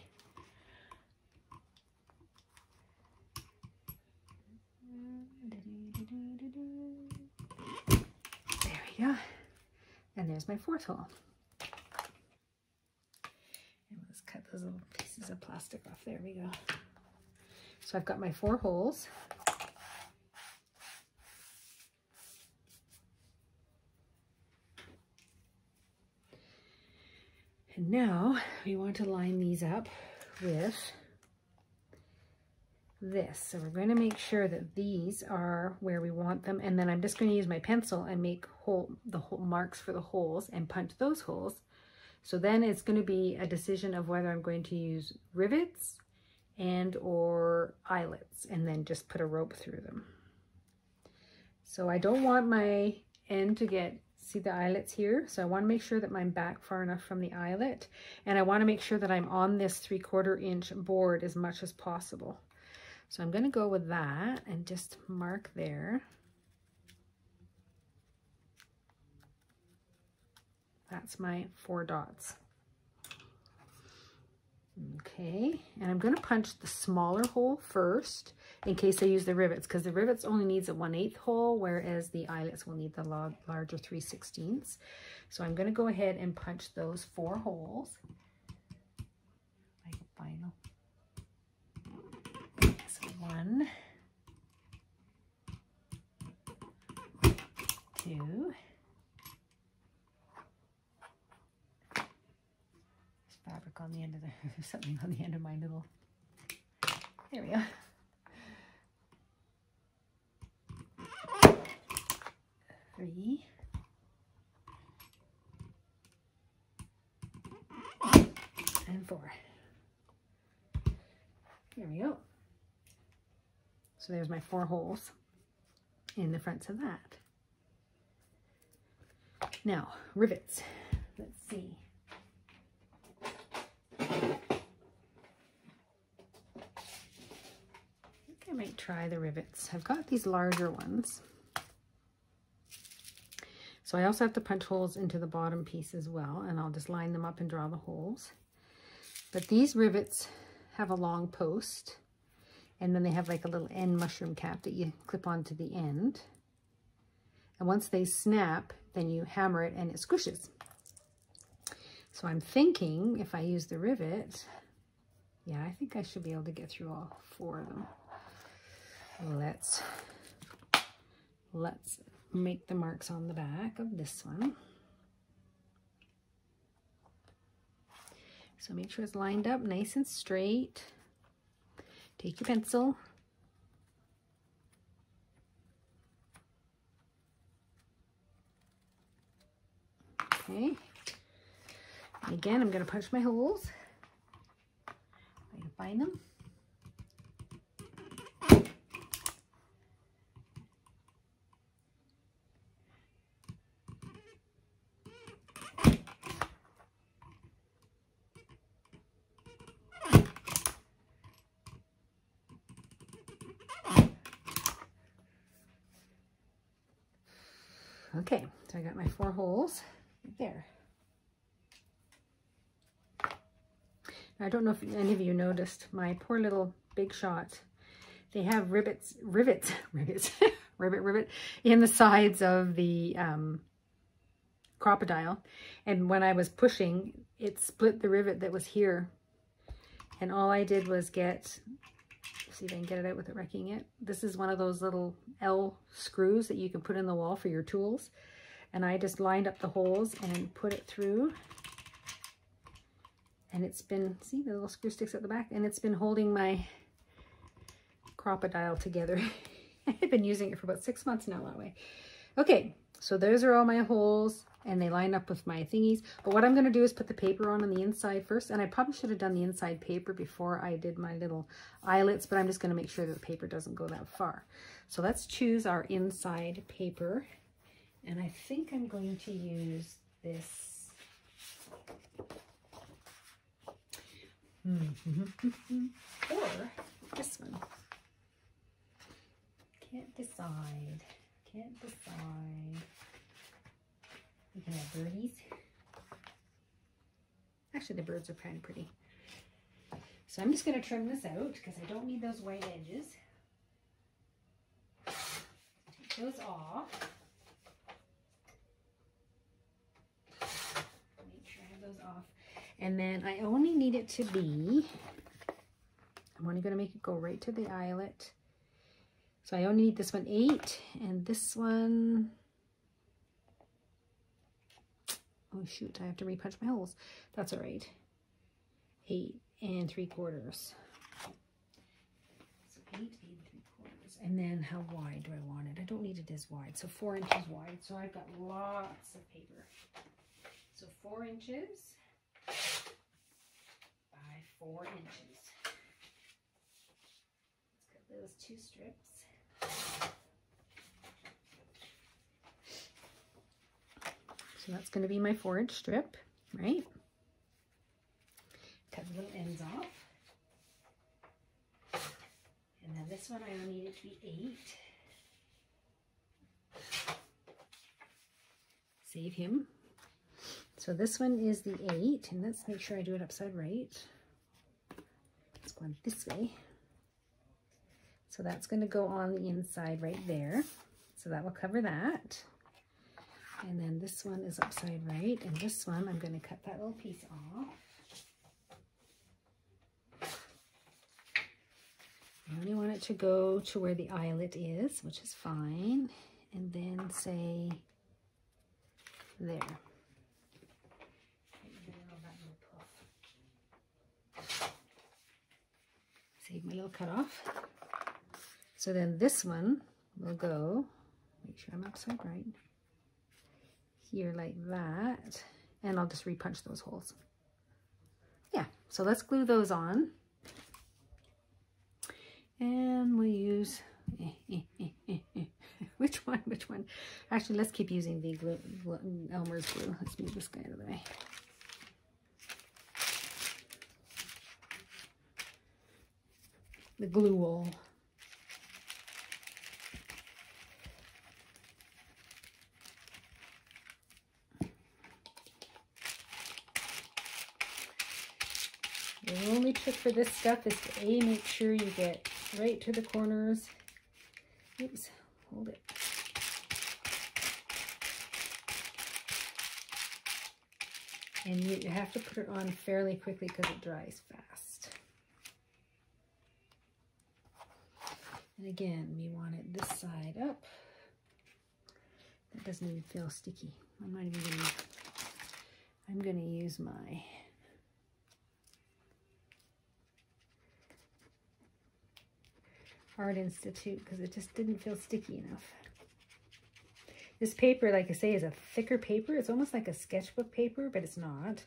There we go. And there's my 4th hole. And let's cut those little pieces of plastic off. There we go. So I've got my 4 holes. And now we want to line these up with this. So we're going to make sure that these are where we want them. And then I'm just going to use my pencil and make the hole marks for the holes and punch those holes. So then it's going to be a decision of whether I'm going to use rivets and or eyelets, and then just put a rope through them. So I don't want my end to get, see the eyelets here? So I want to make sure that I'm back far enough from the eyelet, and I want to make sure that I'm on this 3/4 inch board as much as possible. So I'm going to go with that and just mark there. That's my 4 dots. Okay, and I'm going to punch the smaller hole first in case I use the rivets, because the rivets only needs a 1/8 hole, whereas the eyelets will need the larger 3/16. So I'm going to go ahead and punch those 4 holes. Like final. So 1, 2. Fabric on the end of the something on the end of my little, there we go. 3 and 4. There we go. So there's my 4 holes in the fronts of that. Now rivets. Let's see. I might try the rivets. I've got these larger ones. So I also have to punch holes into the bottom piece as well, and I'll just line them up and draw the holes. But these rivets have a long post, and then they have like a little end mushroom cap that you clip onto the end. And once they snap, then you hammer it and it squishes. So I'm thinking if I use the rivet, yeah, I think I should be able to get through all 4 of them. Let's make the marks on the back of this one. So make sure it's lined up nice and straight. Take your pencil. Okay. And again, I'm going to punch my holes. I can find them. Okay, so I got my 4 holes right there. I don't know if any of you noticed my poor little Big Shot. They have rivets rivet in the sides of the crocodile. And when I was pushing, it split the rivet that was here. And all I did was get, see if I can get it out without wrecking it. This is one of those little L screws that you can put in the wall for your tools. And I just lined up the holes and put it through. And it's been, see the little screw sticks at the back, and it's been holding my crocodile together. I've been using it for about 6 months now that way. Okay, so those are all my holes, and they line up with my thingies. But what I'm going to do is put the paper on the inside first, and I probably should have done the inside paper before I did my little eyelets, but I'm just going to make sure that the paper doesn't go that far. So let's choose our inside paper, and I think I'm going to use this Or this one. Can't decide. Can't decide. We can have birdies. Actually, the birds are kind of pretty. So I'm just going to trim this out because I don't need those white edges. Take those off. Make sure I have those off. And then I only need it to be, I'm only going to make it go right to the eyelet. So I only need this one 8 and this one, oh shoot, I have to repunch my holes. That's all right. 8 3/4. So 8 3/4. And then how wide do I want it? I don't need it as wide. So 4 inches wide. So I've got lots of paper. So 4 inches by 4 inches. Let's cut those 2 strips. So that's going to be my 4-inch strip, right? Cut the little ends off. And then this one I will need it to be 8. Save him. So this one is the 8, and let's make sure I do it upside right. It's going this way. So that's going to go on the inside right there. So that will cover that. And then this one is upside right, and this one I'm going to cut that little piece off. I only want it to go to where the eyelet is, which is fine, and then say there. Save my little cutoff. So then this one will go, make sure I'm upside right, here like that, and I'll just repunch those holes. Yeah, so let's glue those on. And we'll use, which one? Actually, let's keep using the Elmer's glue. Let's move this guy out of the way. The glue wall. The only trick for this stuff is to make sure you get right to the corners. Oops, hold it. And you have to put it on fairly quickly because it dries fast. And again, we want it this side up. That doesn't even feel sticky. I'm not even gonna, I'm gonna use my Art Institute because it just didn't feel sticky enough. This paper, like I say, is a thicker paper. It's almost like a sketchbook paper, but it's not.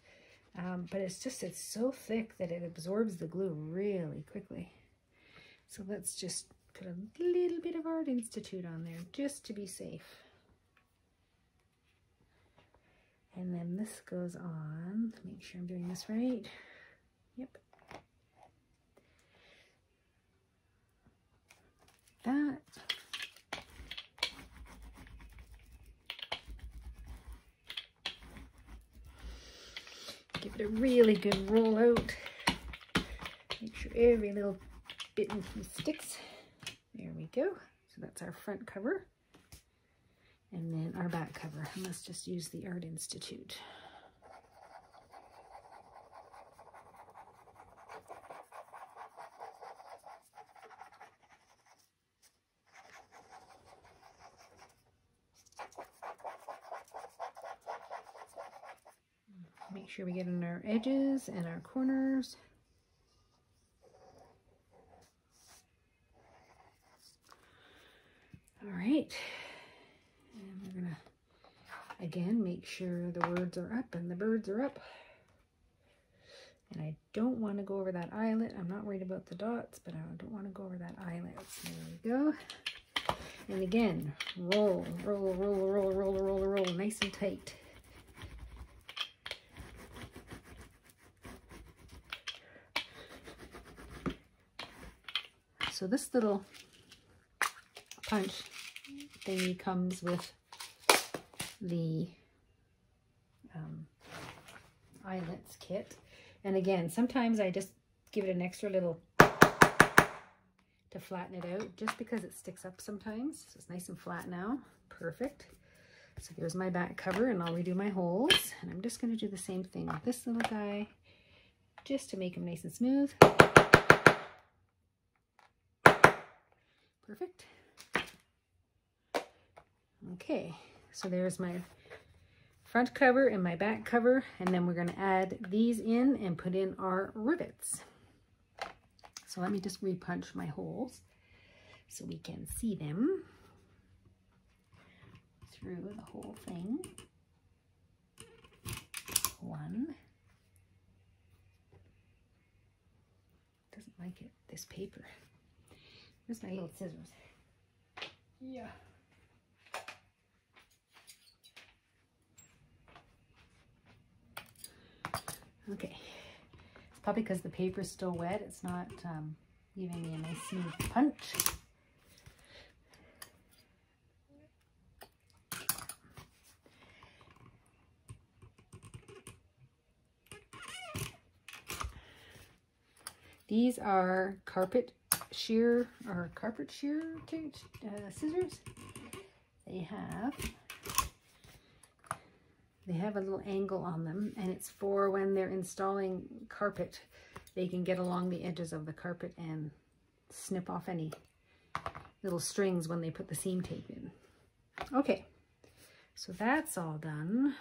But it's so thick that it absorbs the glue really quickly. So let's just put a little bit of Art Institute on there just to be safe. And then this goes on. Make sure I'm doing this right. Yep. That. Give it a really good roll out. Make sure every little bit sticks. There we go. So that's our front cover. And then our back cover. And let's just use the Art Institute. Make sure we get in our edges and our corners. All right. And we're gonna, again, make sure the words are up and the birds are up. And I don't want to go over that eyelet. I'm not worried about the dots, but I don't want to go over that eyelet. So there we go. And again, roll, roll, roll, roll, roll, roll, roll, nice and tight. So this little punch thingy comes with the eyelets kit. And again, sometimes I just give it an extra little to flatten it out, just because it sticks up sometimes. So it's nice and flat now. Perfect. So there's my back cover, and I'll redo my holes. And I'm just going to do the same thing with this little guy, just to make them nice and smooth. Perfect. Okay, so there's my front cover and my back cover, and then we're going to add these in and put in our rivets. So let me just repunch my holes so we can see them through the whole thing. One. Doesn't like it, this paper. Where's my little scissors? Yeah. Okay. It's probably because the paper's still wet. It's not giving me a nice smooth punch. These are carpet shear scissors. They have a little angle on them, and it's for when they're installing carpet. They can get along the edges of the carpet and snip off any little strings when they put the seam tape in. Okay, so that's all done.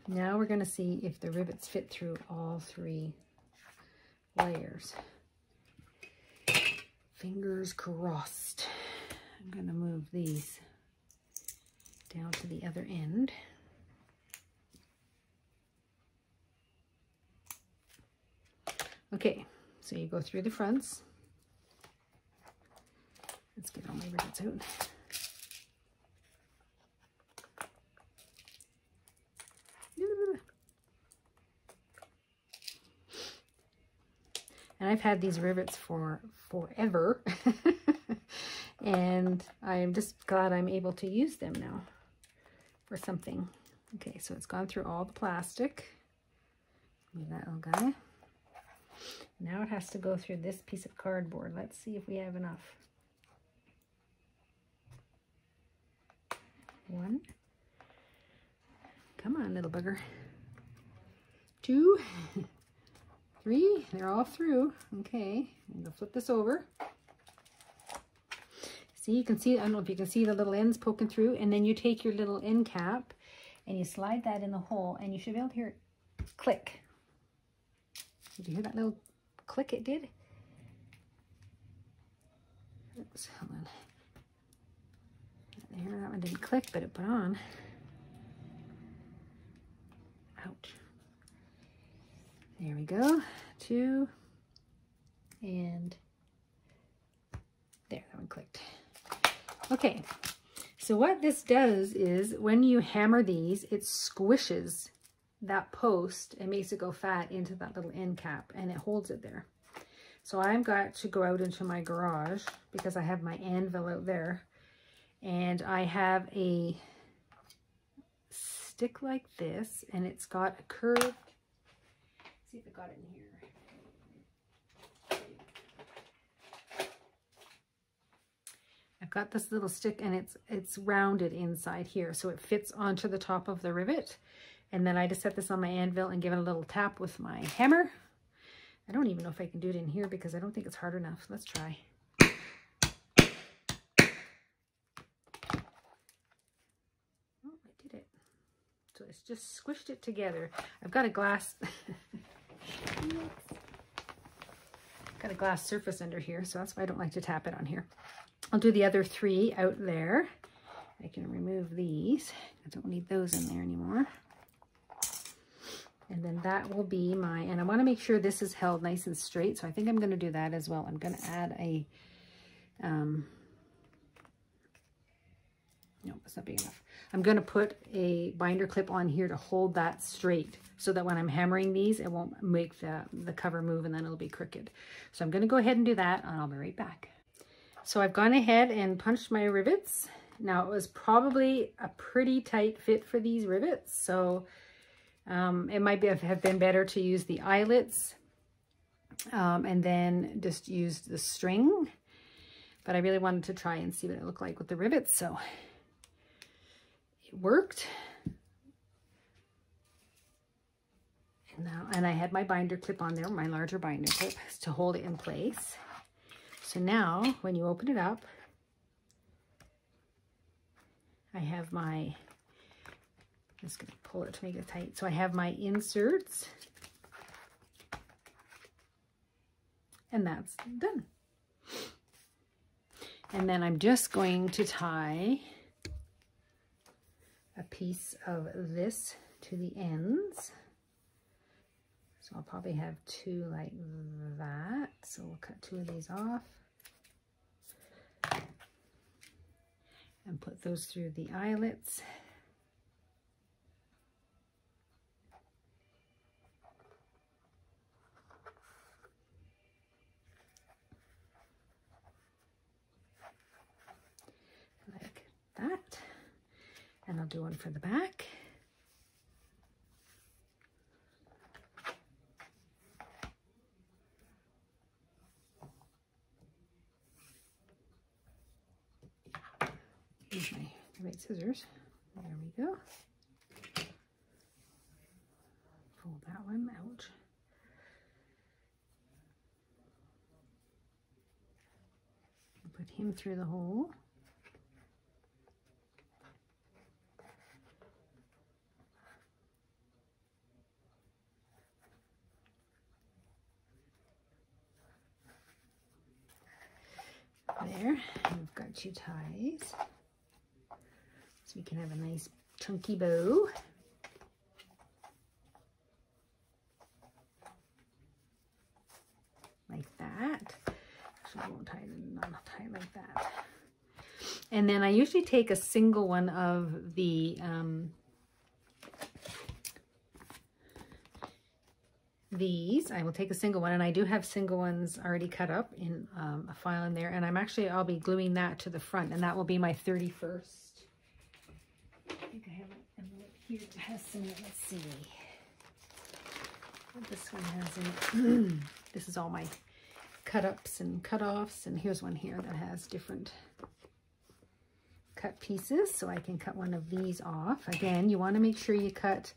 Now we're going to see if the rivets fit through all 3 layers. Fingers crossed. I'm going to move these down to the other end. Okay, so you go through the fronts. Let's get all my rivets out. And I've had these rivets for forever. And I'm just glad I'm able to use them now for something. Okay, so it's gone through all the plastic. Move that little guy. Now it has to go through this piece of cardboard. Let's see if we have enough. 1. Come on, little bugger. 2. 3. They're all through. Okay, I'm gonna flip this over. See, you can see, I don't know if you can see the little ends poking through, and then you take your little end cap and you slide that in the hole, and you should be able to hear it click. Did you hear that little click it did? Oops, hold on. There, that one didn't click, but it put on. Ouch. There we go. 2. And there, that one clicked. Okay, so what this does is when you hammer these, it squishes that post and makes it go fat into that little end cap, and it holds it there. So I've got to go out into my garage because I have my anvil out there, and I have a stick like this, and it's got a curved, let's see if I got it in here. I've got this little stick, and it's rounded inside here, so it fits onto the top of the rivet. And then I just set this on my anvil and give it a little tap with my hammer. I don't even know if I can do it in here because I don't think it's hard enough. Let's try. Oh, I did it. So it's just squished it together. I've got a glass. Got a glass surface under here, so that's why I don't like to tap it on here. I'll do the other 3 out there. I can remove these. I don't need those in there anymore. And then that will be my, and I want to make sure this is held nice and straight, so I think I'm going to do that as well. I'm going to add a No, it's not big enough. I'm going to put a binder clip on here to hold that straight so that when I'm hammering these, it won't make the cover move and then it'll be crooked. So I'm going to go ahead and do that and I'll be right back. So I've gone ahead and punched my rivets. Now it was probably a pretty tight fit for these rivets. So it might have been better to use the eyelets and then just use the string. But I really wanted to try and see what it looked like with the rivets. So it worked. And I had my binder clip on there, my larger binder clip, to hold it in place. So now when you open it up, I have my, I'm just going to pull it to make it tight. So I have my inserts, and that's done. And then I'm just going to tie a piece of this to the ends. So I'll probably have two like that. So we'll cut two of these off and put those through the eyelets. Like that. And I'll do one for the back. Use my right scissors. There we go. Fold that one out. Put him through the hole. There, and we've got two ties. So we can have a nice chunky bow. Like that. Actually, I won't tie it, not tie it like that. And then I usually take a single one of the these. I will take a single one, and I do have single ones already cut up in a file in there, and I'll be gluing that to the front, and that will be my 31st. I think I have an envelope here that has some, let's see what this one has in it. This is all my cut ups and cut offs, and here's one here that has different cut pieces, so I can cut one of these off. Again, you want to make sure you cut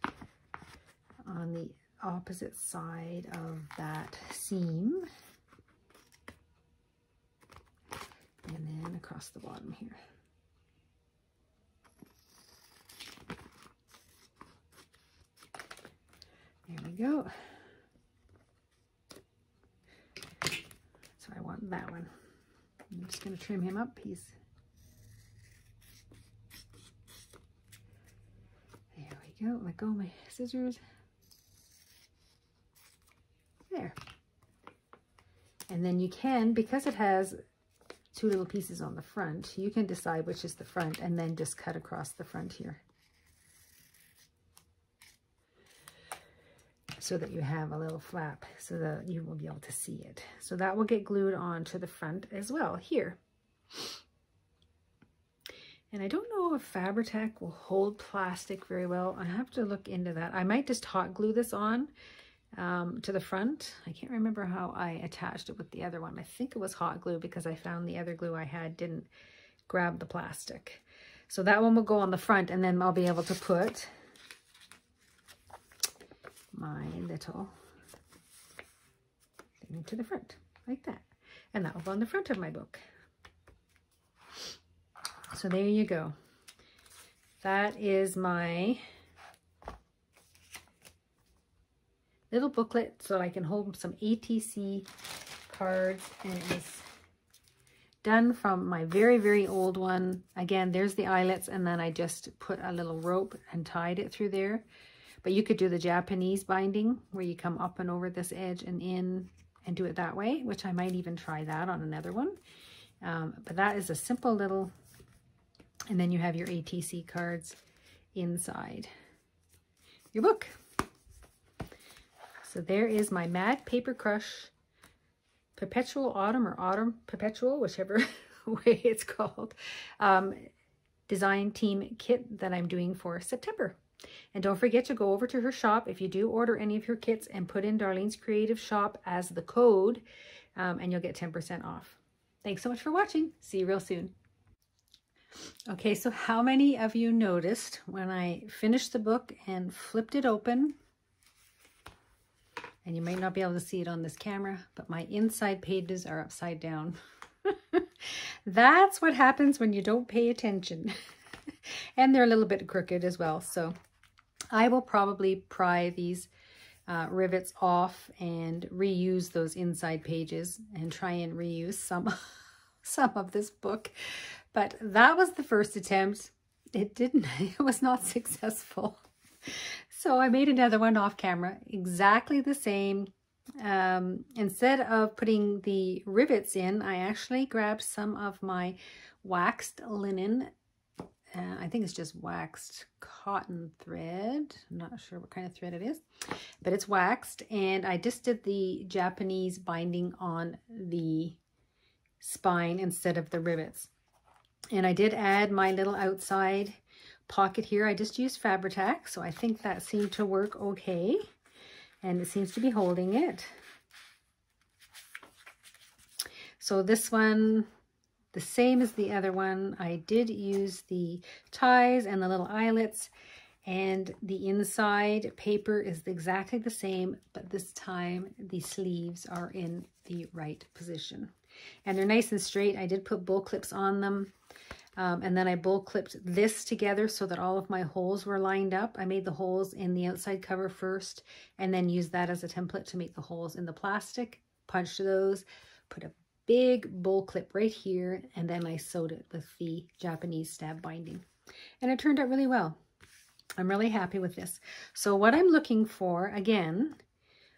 on the opposite side of that seam, and then across the bottom here. There we go. So I want that one. I'm just going to trim him up. There we go. Let go of my scissors. There. And then you can, because it has two little pieces on the front, you can decide which is the front and then just cut across the front here, so that you have a little flap so that you will be able to see it. So that will get glued onto the front as well here. And I don't know if Fabri-Tac will hold plastic very well. I have to look into that. I might just hot glue this on to the front. I can't remember how I attached it with the other one. I think it was hot glue because I found the other glue I had didn't grab the plastic. So that one will go on the front, and then I'll be able to put my little thing to the front like that, and that will go on the front of my book. So there you go. That is my little booklet so I can hold some ATC cards, and it was done from my very, very old one. Again, there's the eyelets, and then I just put a little rope and tied it through there. But you could do the Japanese binding where you come up and over this edge and in and do it that way, which I might even try that on another one. But that is a simple little And then you have your ATC cards inside your book. So there is my MadPaperCrush Perpetual Autumn, or Autumn Perpetual, whichever way it's called, design team kit that I'm doing for September. And don't forget to go over to her shop if you do order any of her kits and put in Darlene's Creative Shop as the code, and you'll get 10% off. Thanks so much for watching. See you real soon. Okay, so how many of you noticed when I finished the book and flipped it open, and you might not be able to see it on this camera, but my inside pages are upside down. That's what happens when you don't pay attention. And they're a little bit crooked as well. So I will probably pry these rivets off and reuse those inside pages and try and reuse some of this book. But that was the first attempt. It was not successful. So I made another one off camera, exactly the same. Instead of putting the rivets in, I actually grabbed some of my waxed linen. I think it's just waxed cotton thread. I'm not sure what kind of thread it is, but it's waxed. And I just did the Japanese binding on the spine instead of the rivets. And I did add my little outside pocket here. I just used Fabri-Tac, so I think that seemed to work okay. And it seems to be holding it. So this one, the same as the other one, I did use the ties and the little eyelets, and the inside paper is exactly the same, but this time the sleeves are in the right position. And they're nice and straight. I did put bull clips on them. And then I bull clipped this together so that all of my holes were lined up. I made the holes in the outside cover first and then used that as a template to make the holes in the plastic. Punched those, put a big bull clip right here, and then I sewed it with the Japanese stab binding. And it turned out really well. I'm really happy with this. So what I'm looking for, again,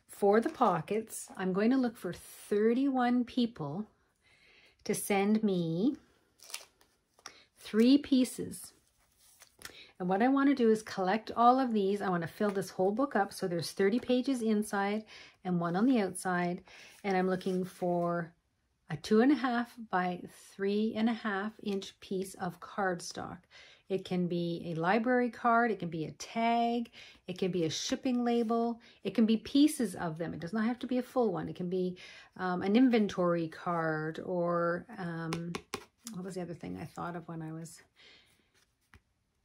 for the pockets, I'm going to look for 31 people to send me 3 pieces. And what I want to do is collect all of these. I want to fill this whole book up. So there's 30 pages inside and 1 on the outside. And I'm looking for a 2.5 by 3.5 inch piece of cardstock. It can be a library card. It can be a tag. It can be a shipping label. It can be pieces of them. It does not have to be a full one. It can be an inventory card, or what was the other thing I thought of when I was...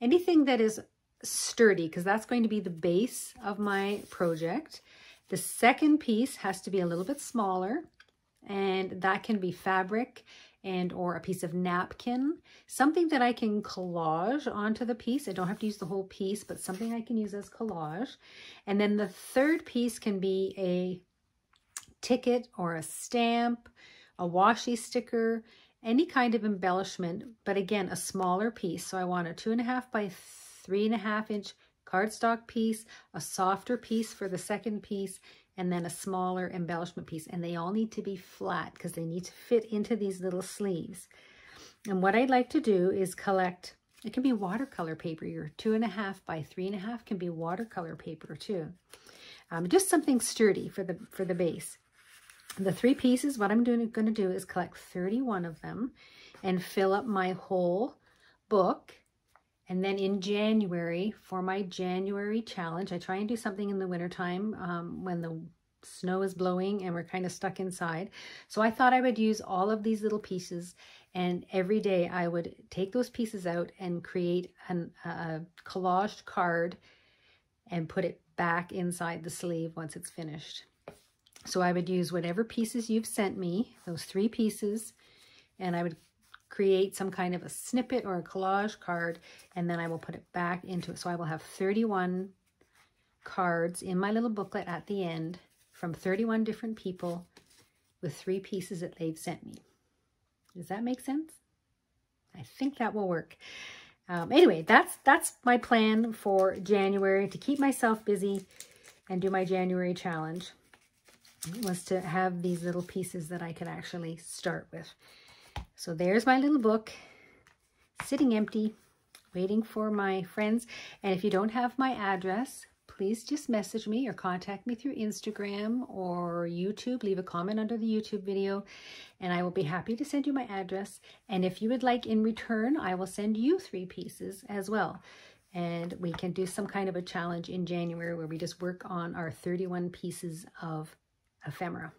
Anything that is sturdy, because that's going to be the base of my project. The second piece has to be a little bit smaller, and that can be fabric and or a piece of napkin, something that I can collage onto the piece. I don't have to use the whole piece, but something I can use as collage. And then the third piece can be a ticket or a stamp, a washi sticker, any kind of embellishment, but again, a smaller piece. So I want a 2.5 by 3.5 inch cardstock piece, a softer piece for the second piece, and then a smaller embellishment piece. And they all need to be flat because they need to fit into these little sleeves. And what I'd like to do is collect, it can be watercolor paper. Your 2.5 by 3.5 can be watercolor paper too. Just something sturdy for the base. The 3 pieces, what I'm going to do is collect 31 of them and fill up my whole book. And then in January, for my January challenge, I try and do something in the wintertime when the snow is blowing and we're kind of stuck inside. So I thought I would use all of these little pieces, and every day I would take those pieces out and create a collaged card and put it back inside the sleeve once it's finished. So I would use whatever pieces you've sent me, those 3 pieces, and I would create some kind of a snippet or a collage card, and then I will put it back into it. So I will have 31 cards in my little booklet at the end from 31 different people with 3 pieces that they've sent me. Does that make sense? I think that will work. Anyway, that's my plan for January, to keep myself busy and do my January challenge. Was to have these little pieces that I could actually start with. So there's my little book sitting empty. waiting for my friends. And if you don't have my address, please just message me or contact me through Instagram or YouTube. Leave a comment under the YouTube video and I will be happy to send you my address. And if you would like in return, I will send you 3 pieces as well. And we can do some kind of a challenge in January where we just work on our 31 pieces of ephemera.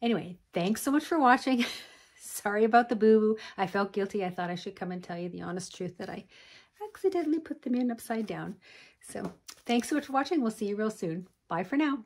Anyway, thanks so much for watching. Sorry about the boo-boo. I felt guilty. I thought I should come and tell you the honest truth that I accidentally put them in upside down. So thanks so much for watching. We'll see you real soon. Bye for now.